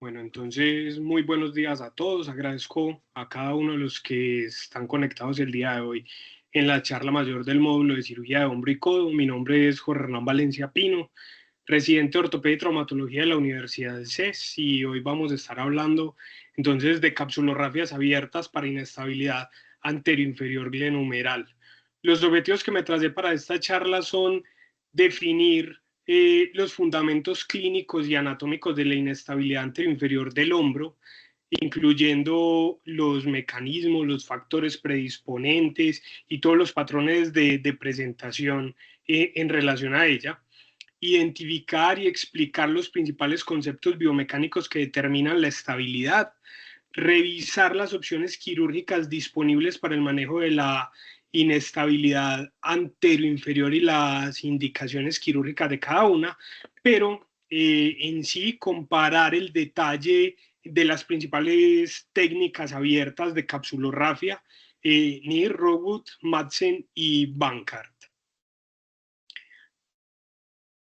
Bueno, entonces muy buenos días a todos. Agradezco a cada uno de los que están conectados el día de hoy en la charla mayor del módulo de cirugía de hombro y codo. Mi nombre es Jorge Hernán Valencia Pino, residente de ortopedia y traumatología de la Universidad de CES, y hoy vamos a estar hablando entonces de capsulografias abiertas para inestabilidad anteroinferior glenohumeral. Los objetivos que me tracé para esta charla son definir los fundamentos clínicos y anatómicos de la inestabilidad anteroinferior del hombro, incluyendo los mecanismos, los factores predisponentes y todos los patrones de presentación en relación a ella, identificar y explicar los principales conceptos biomecánicos que determinan la estabilidad, revisar las opciones quirúrgicas disponibles para el manejo de la inestabilidad anteroinferior y las indicaciones quirúrgicas de cada una, pero en sí comparar el detalle de las principales técnicas abiertas de capsulorrafia, Neer, Rogut, Madsen y Bankart.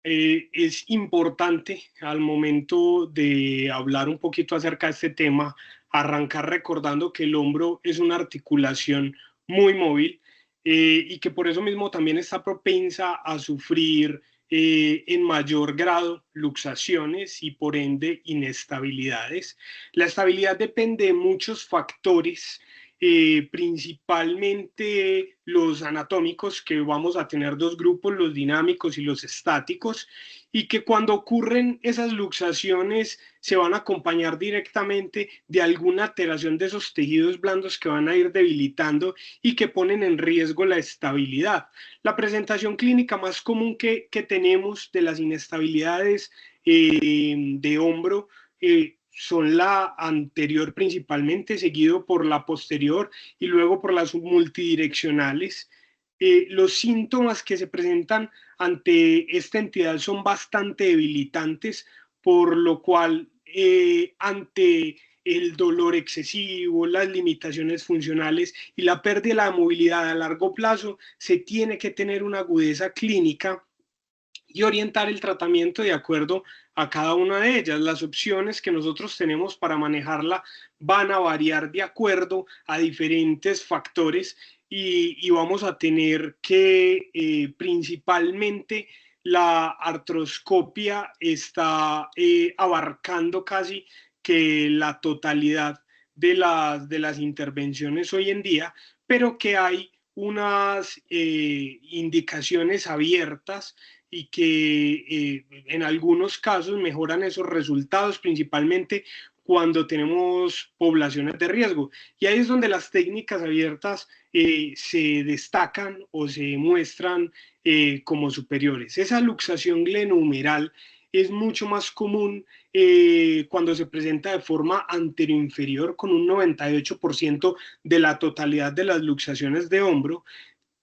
Es importante al momento de hablar un poquito acerca de este tema, arrancar recordando que el hombro es una articulación muy móvil, y que por eso mismo también está propensa a sufrir en mayor grado luxaciones y por ende inestabilidades. La estabilidad depende de muchos factores, principalmente los anatómicos, que vamos a tener dos grupos, los dinámicos y los estáticos, y que cuando ocurren esas luxaciones se van a acompañar directamente de alguna alteración de esos tejidos blandos que van a ir debilitando y que ponen en riesgo la estabilidad. La presentación clínica más común que tenemos de las inestabilidades de hombro son la anterior principalmente, seguido por la posterior y luego por las multidireccionales. Los síntomas que se presentan ante esta entidad son bastante debilitantes, por lo cual ante el dolor excesivo, las limitaciones funcionales y la pérdida de la movilidad a largo plazo, se tiene que tener una agudeza clínica y orientar el tratamiento de acuerdo a cada una de ellas. Las opciones que nosotros tenemos para manejarla van a variar de acuerdo a diferentes factores, y vamos a tener que principalmente la artroscopia está abarcando casi que la totalidad de las intervenciones hoy en día, pero que hay unas indicaciones abiertas y que en algunos casos mejoran esos resultados, principalmente cuando tenemos poblaciones de riesgo. Y ahí es donde las técnicas abiertas se destacan o se muestran como superiores. Esa luxación glenohumeral es mucho más común cuando se presenta de forma anteroinferior, con un 98% de la totalidad de las luxaciones de hombro.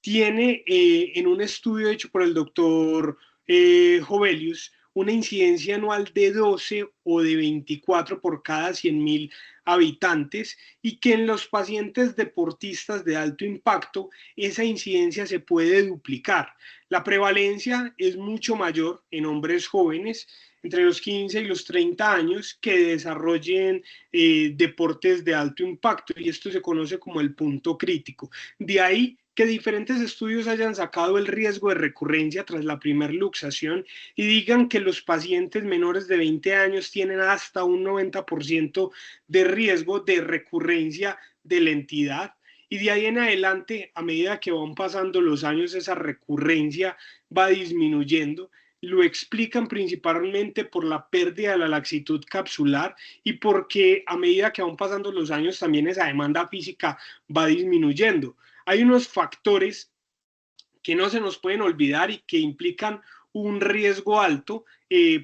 Tiene en un estudio hecho por el doctor Jovelius una incidencia anual de 12 o de 24 por cada 100.000 habitantes, y que en los pacientes deportistas de alto impacto esa incidencia se puede duplicar. La prevalencia es mucho mayor en hombres jóvenes entre los 15 y los 30 años que desarrollen deportes de alto impacto, y esto se conoce como el punto crítico. De ahí que diferentes estudios hayan sacado el riesgo de recurrencia tras la primera luxación y digan que los pacientes menores de 20 años tienen hasta un 90% de riesgo de recurrencia de la entidad. Y de ahí en adelante, a medida que van pasando los años, esa recurrencia va disminuyendo. Lo explican principalmente por la pérdida de la laxitud capsular, y porque a medida que van pasando los años también esa demanda física va disminuyendo. Hay unos factores que no se nos pueden olvidar y que implican un riesgo alto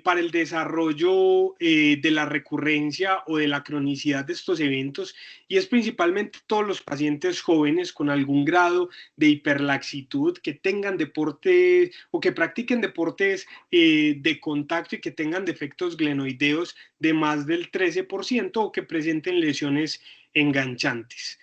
para el desarrollo de la recurrencia o de la cronicidad de estos eventos, y es principalmente todos los pacientes jóvenes con algún grado de hiperlaxitud, que tengan deportes o que practiquen deportes de contacto y que tengan defectos glenoideos de más del 13%, o que presenten lesiones enganchantes.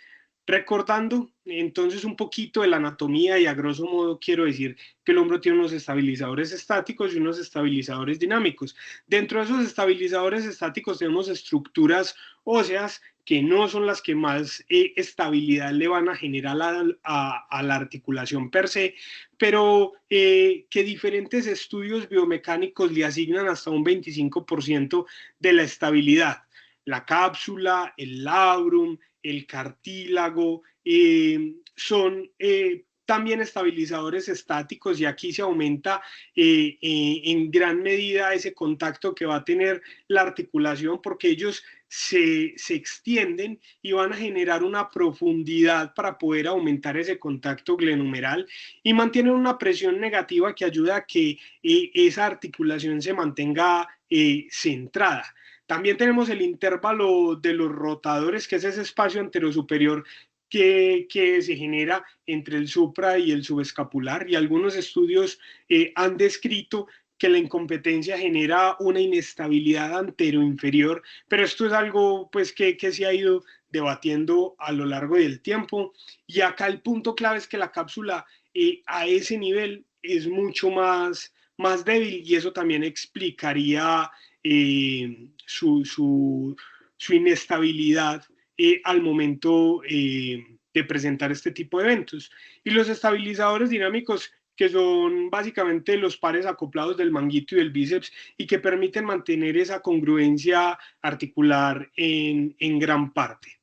Recordando entonces un poquito de la anatomía y a grosso modo quiero decir que el hombro tiene unos estabilizadores estáticos y unos estabilizadores dinámicos. Dentro de esos estabilizadores estáticos tenemos estructuras óseas que no son las que más estabilidad le van a generar a la articulación per se, pero que diferentes estudios biomecánicos le asignan hasta un 25% de la estabilidad. La cápsula, el labrum, el cartílago, son también estabilizadores estáticos y aquí se aumenta en gran medida ese contacto que va a tener la articulación porque ellos se extienden y van a generar una profundidad para poder aumentar ese contacto glenumeral y mantienen una presión negativa que ayuda a que esa articulación se mantenga centrada. También tenemos el intervalo de los rotadores, que es ese espacio anterosuperior que se genera entre el supra y el subescapular, y algunos estudios han descrito que la incompetencia genera una inestabilidad anteroinferior, pero esto es algo pues que se ha ido debatiendo a lo largo del tiempo, y acá el punto clave es que la cápsula a ese nivel es mucho más débil, y eso también explicaría su inestabilidad al momento de presentar este tipo de eventos. Y los estabilizadores dinámicos, que son básicamente los pares acoplados del manguito y del bíceps y que permiten mantener esa congruencia articular en gran parte.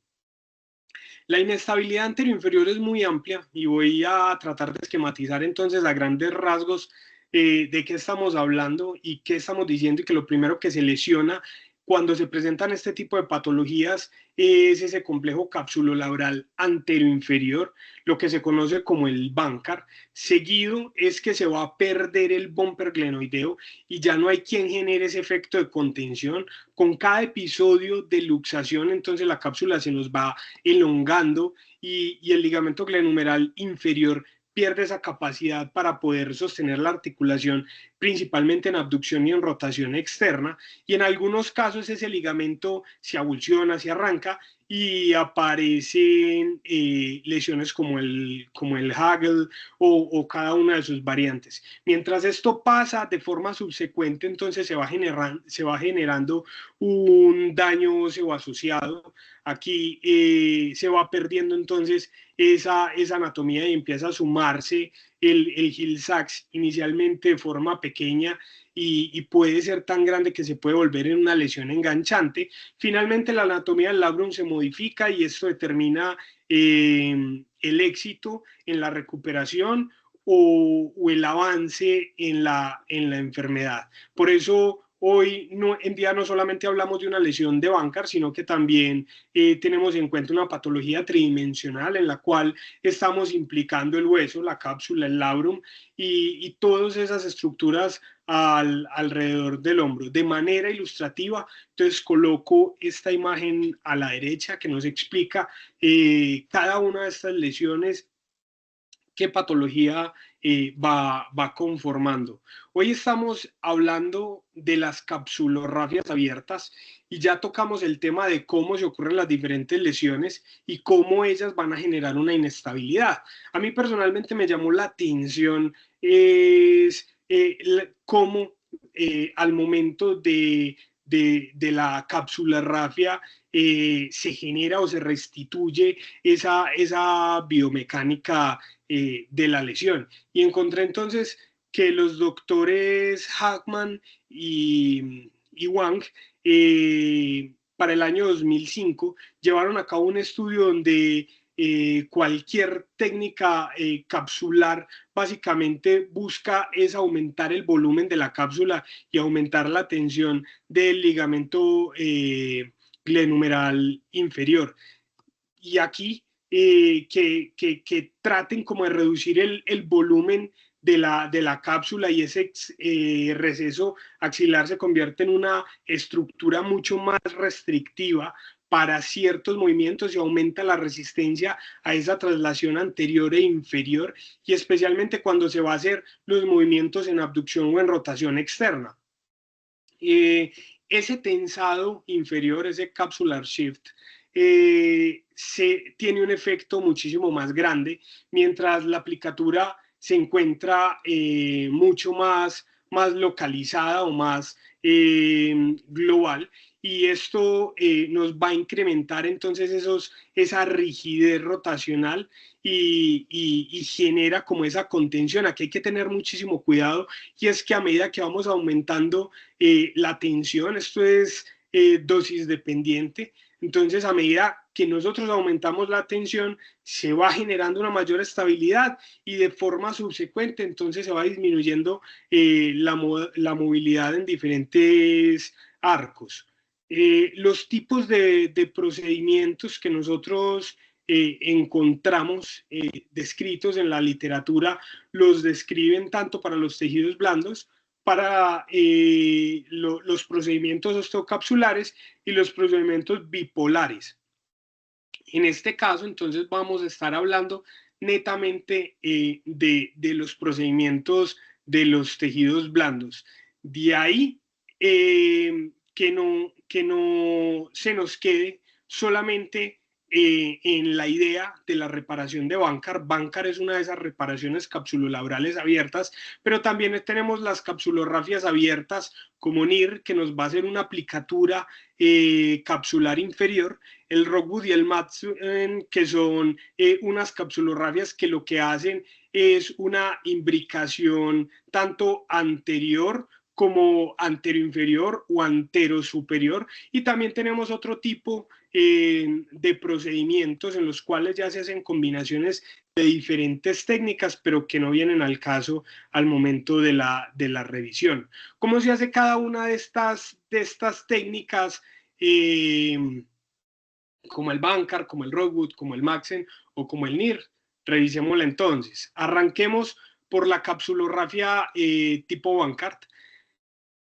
La inestabilidad anteroinferior es muy amplia y voy a tratar de esquematizar entonces a grandes rasgos de qué estamos hablando y qué estamos diciendo, y que lo primero que se lesiona cuando se presentan este tipo de patologías es ese complejo capsulolabral anteroinferior, lo que se conoce como el Bankart. Seguido es que se va a perder el bumper glenoideo y ya no hay quien genere ese efecto de contención. Con cada episodio de luxación, entonces la cápsula se nos va elongando y el ligamento glenumeral inferior pierde esa capacidad para poder sostener la articulación, principalmente en abducción y en rotación externa, y en algunos casos ese ligamento se avulsiona, se arranca y aparecen lesiones como el Hagel o cada una de sus variantes. Mientras esto pasa de forma subsecuente, entonces se va generando un daño óseo asociado. Aquí se va perdiendo entonces esa anatomía y empieza a sumarse el Hill-Sachs inicialmente de forma pequeña y puede ser tan grande que se puede volver en una lesión enganchante. Finalmente la anatomía del labrum se modifica y esto determina el éxito en la recuperación o el avance en la enfermedad. Por eso hoy en día no solamente hablamos de una lesión de Bankart, sino que también tenemos en cuenta una patología tridimensional en la cual estamos implicando el hueso, la cápsula, el labrum y todas esas estructuras alrededor del hombro. De manera ilustrativa, entonces coloco esta imagen a la derecha que nos explica cada una de estas lesiones, qué patología va conformando. Hoy estamos hablando de las capsulorrafias abiertas y ya tocamos el tema de cómo se ocurren las diferentes lesiones y cómo ellas van a generar una inestabilidad. A mí personalmente me llamó la atención cómo al momento de la capsularrafia se genera o se restituye esa biomecánica de la lesión. Y encontré entonces que los doctores Hackman y Wang para el año 2005 llevaron a cabo un estudio donde cualquier técnica capsular básicamente busca es aumentar el volumen de la cápsula y aumentar la tensión del ligamento glenumeral inferior. Y aquí que traten como de reducir el volumen de la cápsula y ese receso axilar se convierte en una estructura mucho más restrictiva para ciertos movimientos y aumenta la resistencia a esa traslación anterior e inferior y especialmente cuando se va a hacer los movimientos en abducción o en rotación externa. Ese tensado inferior, ese capsular shift, tiene un efecto muchísimo más grande, mientras la aplicatura se encuentra mucho más localizada o más global, y esto nos va a incrementar entonces esa rigidez rotacional y genera como esa contención. Aquí hay que tener muchísimo cuidado, y es que a medida que vamos aumentando la tensión, esto es dosis dependiente, entonces a medida que nosotros aumentamos la tensión, se va generando una mayor estabilidad, y de forma subsecuente entonces se va disminuyendo la movilidad en diferentes arcos. Los tipos de procedimientos que nosotros encontramos descritos en la literatura los describen tanto para los tejidos blandos, para los procedimientos osteocapsulares y los procedimientos bipolares. En este caso, entonces, vamos a estar hablando netamente de los procedimientos de los tejidos blandos. De ahí que no se nos quede solamente en la idea de la reparación de Bankart. Bankart es una de esas reparaciones capsulolabrales abiertas, pero también tenemos las capsulografias abiertas como NIR, que nos va a hacer una aplicatura capsular inferior, el Rockwood y el Madsen, que son unas capsulografias que lo que hacen es una imbricación tanto anterior como anteroinferior o anterosuperior, y también tenemos otro tipo de procedimientos en los cuales ya se hacen combinaciones de diferentes técnicas, pero que no vienen al caso al momento de la revisión. ¿Cómo se hace cada una de estas técnicas? Como el Bankart, como el Rockwood, como el Madsen o como el NIR. Revisémosla entonces. Arranquemos por la capsulografía tipo Bankart.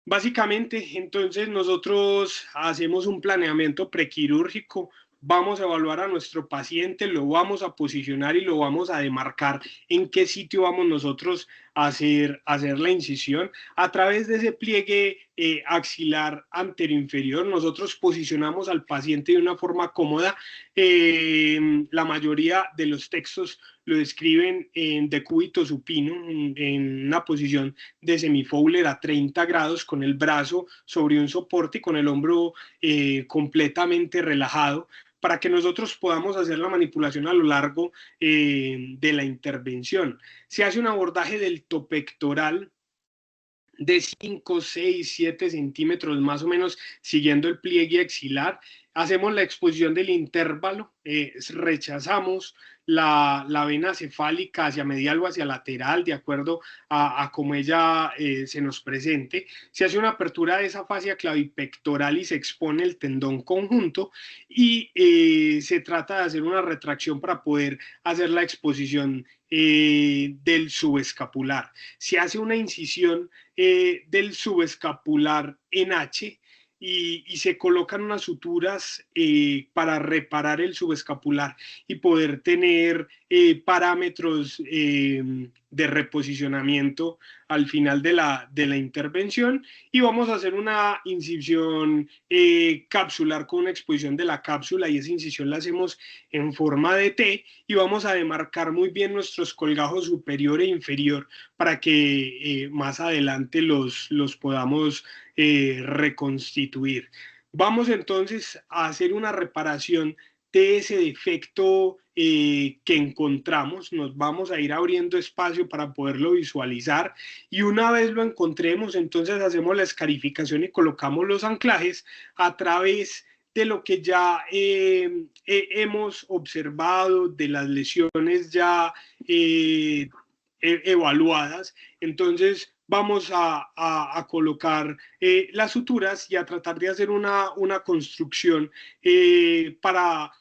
Básicamente, entonces nosotros hacemos un planeamiento prequirúrgico, vamos a evaluar a nuestro paciente, lo vamos a posicionar y lo vamos a demarcar en qué sitio vamos nosotros a hacer la incisión. A través de ese pliegue axilar anteroinferior, nosotros posicionamos al paciente de una forma cómoda. La mayoría de los textos lo describen en decúbito supino, en una posición de semifowler a 30 grados, con el brazo sobre un soporte y con el hombro completamente relajado, para que nosotros podamos hacer la manipulación a lo largo de la intervención. Se hace un abordaje del topectoral de 5, 6, 7 centímetros más o menos, siguiendo el pliegue axilar. Hacemos la exposición del intervalo, rechazamos la vena cefálica hacia medial o hacia lateral, de acuerdo a cómo ella se nos presente. Se hace una apertura de esa fascia clavipectoral y se expone el tendón conjunto, y se trata de hacer una retracción para poder hacer la exposición del subescapular. Se hace una incisión del subescapular en H, y se colocan unas suturas para reparar el subescapular y poder tener parámetros de reposicionamiento al final de la intervención. Y vamos a hacer una incisión capsular con una exposición de la cápsula, y esa incisión la hacemos en forma de T, y vamos a demarcar muy bien nuestros colgajos superior e inferior para que más adelante los podamos reconstituir. Vamos entonces a hacer una reparación de ese defecto que encontramos. Nos vamos a ir abriendo espacio para poderlo visualizar, y una vez lo encontremos, entonces hacemos la escarificación y colocamos los anclajes a través de lo que ya hemos observado, de las lesiones ya evaluadas. Entonces vamos a colocar las suturas y a tratar de hacer una construcción para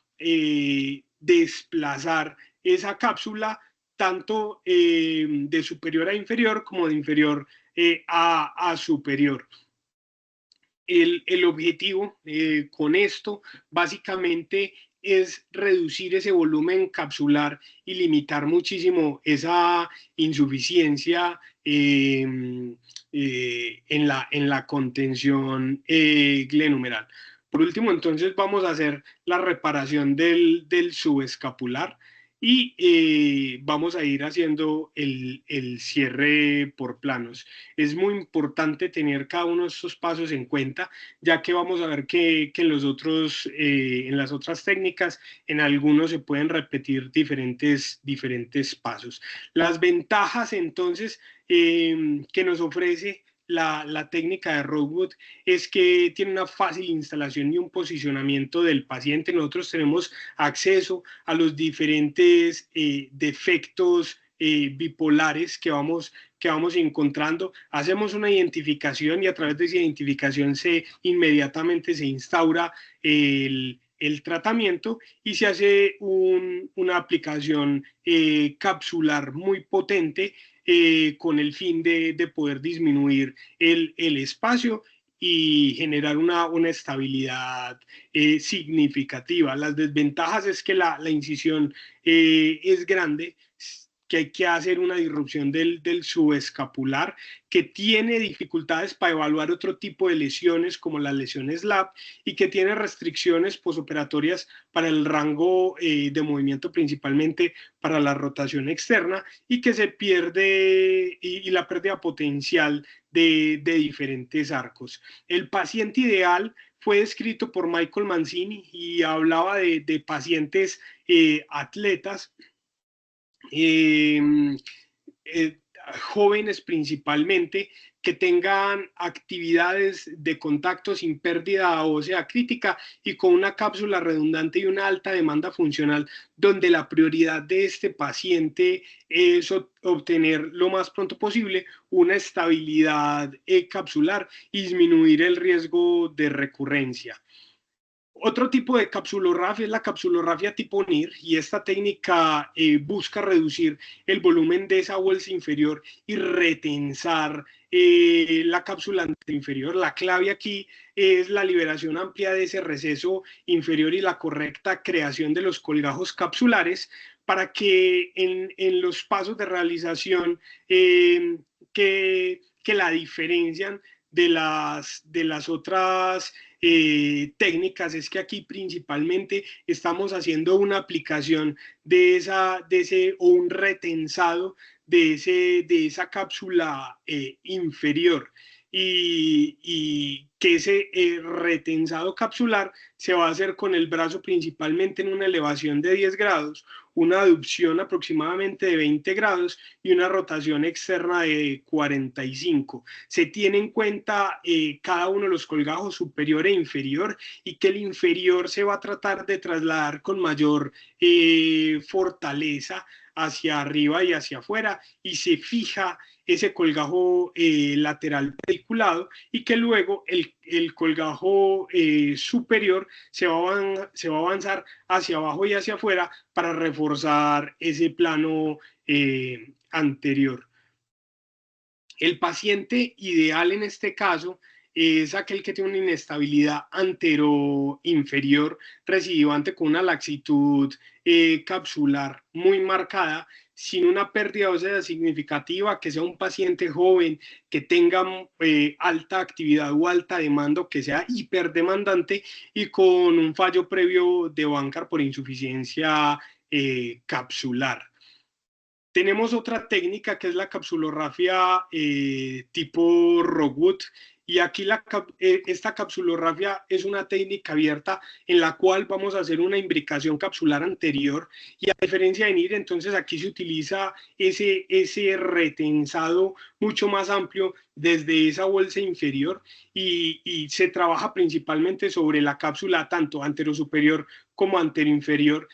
desplazar esa cápsula, tanto de superior a inferior como de inferior a superior. El objetivo con esto básicamente es reducir ese volumen capsular y limitar muchísimo esa insuficiencia en la contención glenumeral. Por último, entonces vamos a hacer la reparación del subescapular y vamos a ir haciendo el cierre por planos. Es muy importante tener cada uno de estos pasos en cuenta, ya que vamos a ver que en las otras técnicas, en algunos se pueden repetir diferentes pasos. Las ventajas entonces que nos ofrece la técnica de Rockwood es que tiene una fácil instalación y un posicionamiento del paciente. Nosotros tenemos acceso a los diferentes defectos bipolares que vamos encontrando, hacemos una identificación y a través de esa identificación inmediatamente se instaura el tratamiento y se hace una aplicación capsular muy potente con el fin de poder disminuir el espacio y generar una estabilidad significativa. Las desventajas es que la incisión es grande, que hay que hacer una disrupción del subescapular, que tiene dificultades para evaluar otro tipo de lesiones como las lesiones LAP y que tiene restricciones posoperatorias para el rango de movimiento, principalmente para la rotación externa, y que se pierde y la pérdida potencial de diferentes arcos. El paciente ideal fue descrito por Michael Mancini y hablaba de pacientes atletas eh, eh, jóvenes principalmente, que tengan actividades de contacto sin pérdida ósea crítica y con una cápsula redundante y una alta demanda funcional, donde la prioridad de este paciente es obtener lo más pronto posible una estabilidad capsular y disminuir el riesgo de recurrencia. Otro tipo de capsulorrafia es la capsulorrafia tipo NIR y esta técnica busca reducir el volumen de esa bolsa inferior y retensar la cápsula inferior. La clave aquí es la liberación amplia de ese receso inferior y la correcta creación de los colgajos capsulares para que en los pasos de realización que la diferencian de las otras técnicas es que aquí principalmente estamos haciendo una aplicación de ese o un retensado de esa cápsula inferior y que ese retensado capsular se va a hacer con el brazo principalmente en una elevación de 10 grados, una aducción aproximadamente de 20 grados y una rotación externa de 45. Se tiene en cuenta cada uno de los colgajos superior e inferior y que el inferior se va a tratar de trasladar con mayor fortaleza hacia arriba y hacia afuera y se fija ese colgajo lateral pediculado y que luego el colgajo superior se va a avanzar hacia abajo y hacia afuera para reforzar ese plano anterior. El paciente ideal en este caso es aquel que tiene una inestabilidad antero-inferior recidivante con una laxitud capsular muy marcada, sin una pérdida ósea significativa, que sea un paciente joven, que tenga alta actividad o alta demanda, que sea hiperdemandante y con un fallo previo de Bankart por insuficiencia capsular. Tenemos otra técnica que es la capsulorrafia tipo Rockwood y aquí esta capsulorrafia es una técnica abierta en la cual vamos a hacer una imbricación capsular anterior y a diferencia de NIR, entonces aquí se utiliza ese retensado mucho más amplio desde esa bolsa inferior y se trabaja principalmente sobre la cápsula tanto anterosuperior como anteroinferior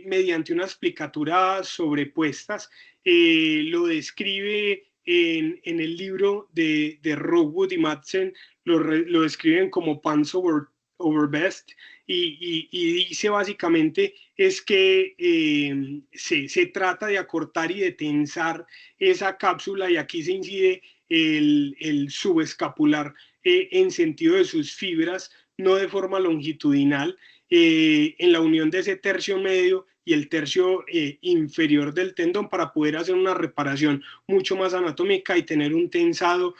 mediante unas plicaturas sobrepuestas. Lo describe en el libro de Rockwood y Madsen, lo describen como pants over best y dice básicamente es que se trata de acortar y de tensar esa cápsula y aquí se incide el subescapular en sentido de sus fibras, no de forma longitudinal, en la unión de ese tercio medio y el tercio inferior del tendón para poder hacer una reparación mucho más anatómica y tener un tensado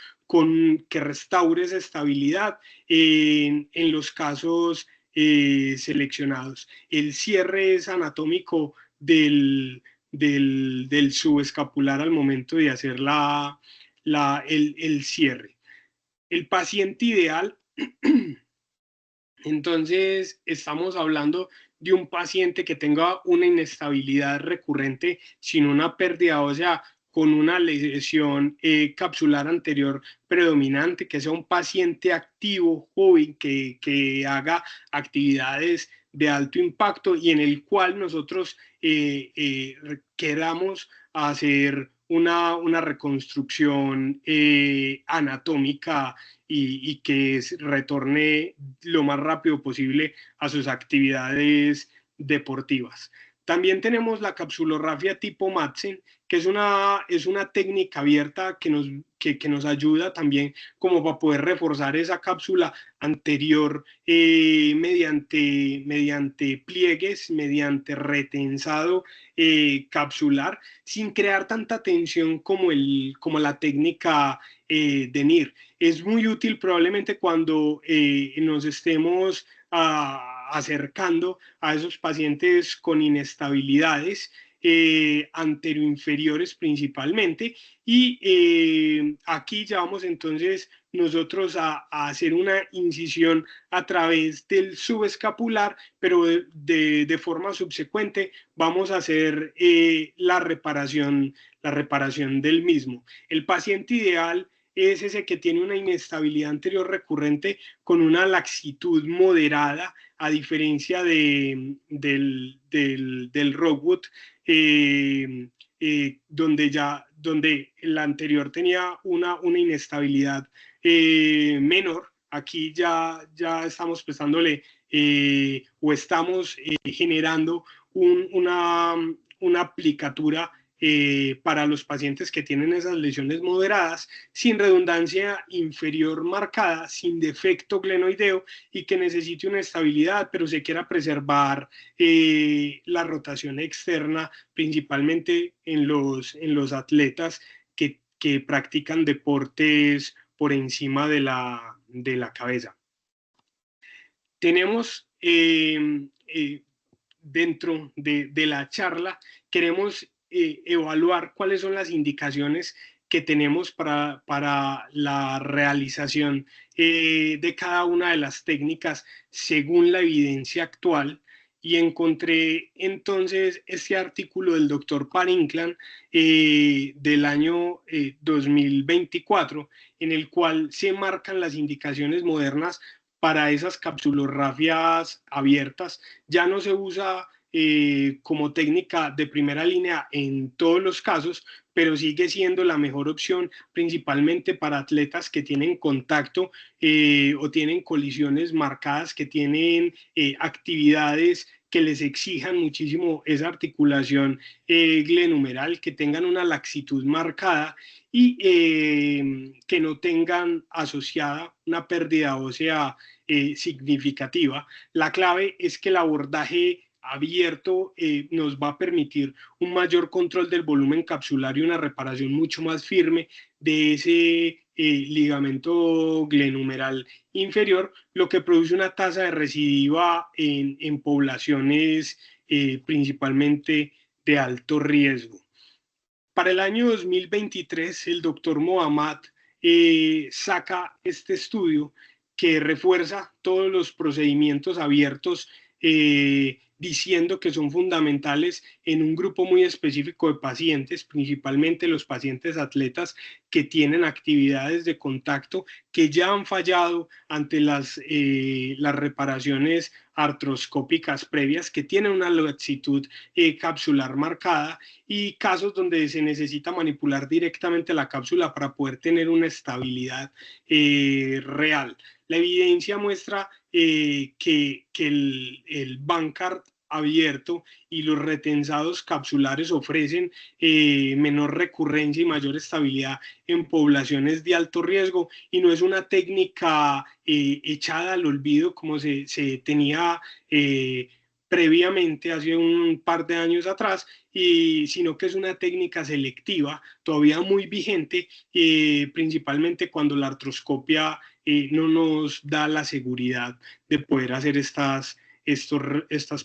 que restaure esa estabilidad en los casos seleccionados. El cierre es anatómico del subescapular al momento de hacer el cierre. El paciente ideal, entonces estamos hablando de un paciente que tenga una inestabilidad recurrente sin una pérdida ósea, con una lesión capsular anterior predominante, que sea un paciente activo, joven, que haga actividades de alto impacto y en el cual nosotros queramos hacer una reconstrucción anatómica y que retorne lo más rápido posible a sus actividades deportivas. También tenemos la capsulorrafia tipo Madsen, que es una técnica abierta que nos ayuda también como para poder reforzar esa cápsula anterior mediante pliegues, mediante retensado capsular, sin crear tanta tensión como la técnica de NIR. Es muy útil probablemente cuando nos estemos acercando a esos pacientes con inestabilidades anteroinferiores principalmente, y aquí ya vamos entonces nosotros a hacer una incisión a través del subescapular, pero de forma subsecuente vamos a hacer la reparación del mismo. El paciente ideal es ese que tiene una inestabilidad anterior recurrente con una laxitud moderada, a diferencia del Rockwood, donde el anterior tenía una inestabilidad menor. Aquí ya estamos prestándole o estamos generando una aplicatura para los pacientes que tienen esas lesiones moderadas, sin redundancia inferior marcada, sin defecto glenoideo y que necesite una estabilidad, pero se quiera preservar la rotación externa, principalmente en los atletas que practican deportes por encima de la cabeza. Tenemos dentro de la charla, queremos evaluar cuáles son las indicaciones que tenemos para la realización de cada una de las técnicas según la evidencia actual, y encontré entonces este artículo del doctor Parinklan del año 2024, en el cual se marcan las indicaciones modernas para esas capsulorrafias abiertas. Ya no se usa como técnica de primera línea en todos los casos, pero sigue siendo la mejor opción, principalmente para atletas que tienen contacto o tienen colisiones marcadas, que tienen actividades que les exijan muchísimo esa articulación glenumeral, que tengan una laxitud marcada y que no tengan asociada una pérdida ósea significativa. La clave es que el abordaje abierto nos va a permitir un mayor control del volumen capsular y una reparación mucho más firme de ese ligamento glenumeral inferior, lo que produce una tasa de recidiva en poblaciones principalmente de alto riesgo. Para el año 2023, el doctor Mohammad saca este estudio que refuerza todos los procedimientos abiertos, diciendo que son fundamentales en un grupo muy específico de pacientes, principalmente los pacientes atletas que tienen actividades de contacto que ya han fallado ante las reparaciones artroscópicas previas, que tienen una laxitud capsular marcada, y casos donde se necesita manipular directamente la cápsula para poder tener una estabilidad real. La evidencia muestra que el Bankart abierto y los retensados capsulares ofrecen menor recurrencia y mayor estabilidad en poblaciones de alto riesgo, y no es una técnica echada al olvido como se tenía previamente, hace un par de años atrás, sino que es una técnica selectiva, todavía muy vigente, principalmente cuando la artroscopia no nos da la seguridad de poder hacer estas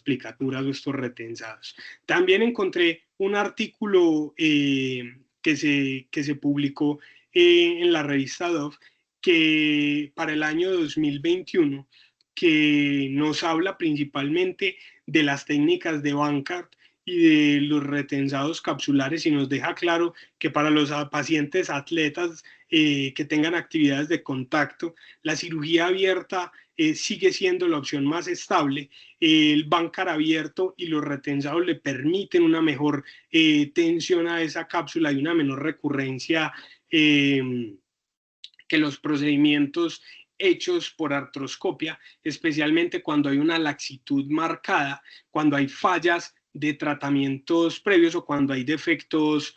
plicaturas o estos retensados. También encontré un artículo que se publicó en la revista Dove que para el año 2021 que nos habla principalmente de las técnicas de Bankart y de los retensados capsulares y nos deja claro que para los pacientes atletas que tengan actividades de contacto, la cirugía abierta sigue siendo la opción más estable. El Bankart abierto y los retensados le permiten una mejor tensión a esa cápsula y una menor recurrencia que los procedimientos hechos por artroscopia, especialmente cuando hay una laxitud marcada, cuando hay fallas de tratamientos previos o cuando hay defectos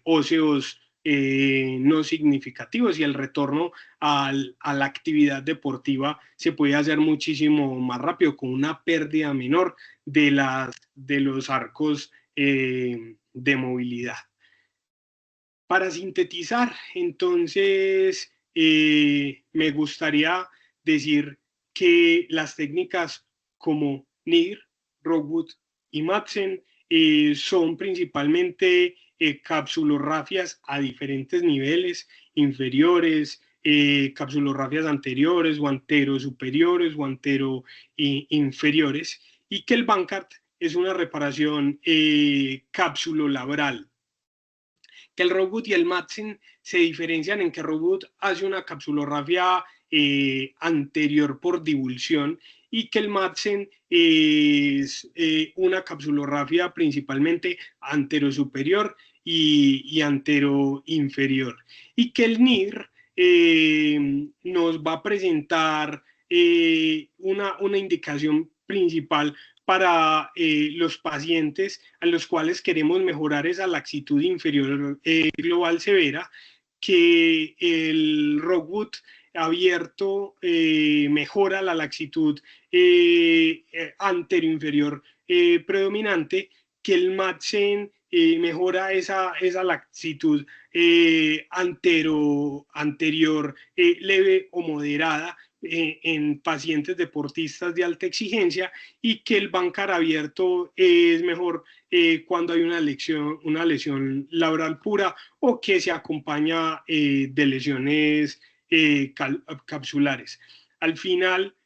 óseos no significativos y el retorno a la actividad deportiva se puede hacer muchísimo más rápido con una pérdida menor de los arcos de movilidad. Para sintetizar, entonces, me gustaría decir que las técnicas como NIR, Rockwood y Madsen son principalmente capsulografias a diferentes niveles, inferiores, capsulografias anteriores o anterosuperiores o anteroinferiores, y que el Bankart es una reparación capsulolabral. Que el Rockwood y el Madsen se diferencian en que Rockwood hace una capsulografía anterior por divulsión y que el Madsen es una capsulografía principalmente anterosuperior y anteroinferior. Y que el NIR nos va a presentar una indicación principal para los pacientes a los cuales queremos mejorar esa laxitud inferior global severa, que el Rockwood abierto mejora la laxitud anteroinferior predominante, que el Madsen mejora esa laxitud anterior leve o moderada en pacientes deportistas de alta exigencia, y que el Bankart abierto es mejor cuando hay una lesión labral pura o que se acompaña de lesiones capsulares. Al final,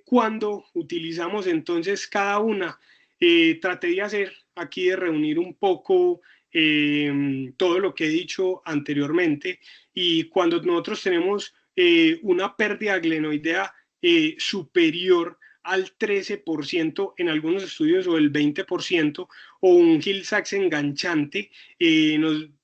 cuando utilizamos entonces cada una, traté de hacer aquí de reunir un poco todo lo que he dicho anteriormente, y cuando nosotros tenemos una pérdida glenoidea superior al 13% en algunos estudios o el 20%, o un Hill-Sachs enganchante,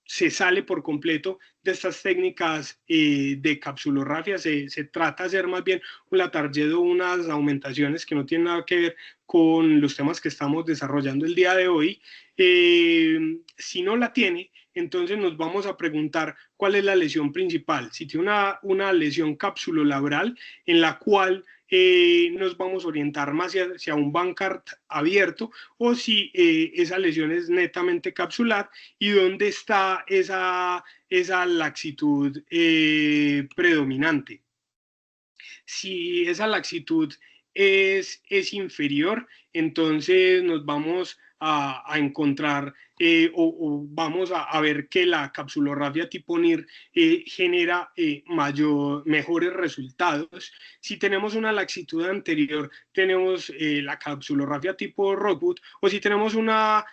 se sale por completo de estas técnicas de capsulografía. Se trata de hacer más bien un Latarjet o unas aumentaciones que no tienen nada que ver con los temas que estamos desarrollando el día de hoy. Si no la tiene, entonces nos vamos a preguntar cuál es la lesión principal. Si tiene una lesión capsulolabral en la cual nos vamos a orientar más hacia un Bankart abierto, o si esa lesión es netamente capsular, y dónde está esa laxitud predominante. Si esa laxitud es inferior, entonces nos vamos a encontrar o vamos a ver que la capsulografía tipo NIR genera mejores resultados. Si tenemos una laxitud anterior, tenemos la capsulografía tipo Rockwood, o si tenemos una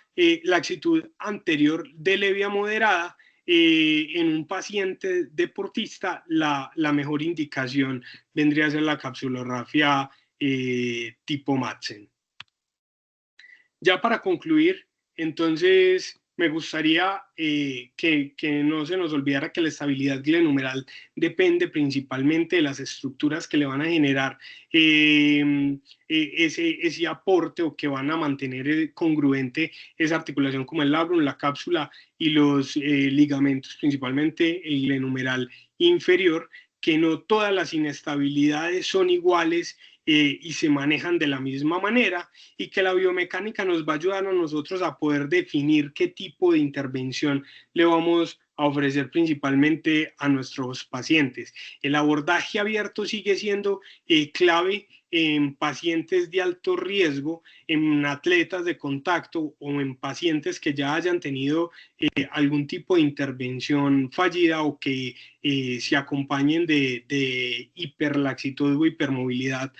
laxitud anterior de leve a moderada, en un paciente deportista, la mejor indicación vendría a ser la capsulografía tipo Madsen. Ya para concluir, entonces me gustaría que no se nos olvidara que la estabilidad glenohumeral depende principalmente de las estructuras que le van a generar ese aporte, o que van a mantener congruente esa articulación, como el labrum, la cápsula y los ligamentos, principalmente el glenohumeral inferior, que no todas las inestabilidades son iguales y se manejan de la misma manera, y que la biomecánica nos va a ayudar a nosotros a poder definir qué tipo de intervención le vamos a ofrecer principalmente a nuestros pacientes. El abordaje abierto sigue siendo clave en pacientes de alto riesgo, en atletas de contacto o en pacientes que ya hayan tenido algún tipo de intervención fallida o que se acompañen de hiperlaxitud o hipermovilidad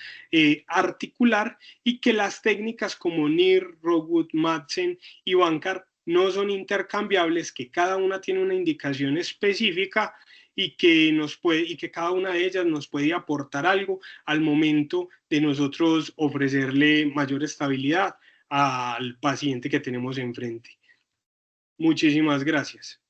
articular, y que las técnicas como NIR, Rogut, Madsen y Bancar no son intercambiables, que cada una tiene una indicación específica y que cada una de ellas nos puede aportar algo al momento de nosotros ofrecerle mayor estabilidad al paciente que tenemos enfrente. Muchísimas gracias.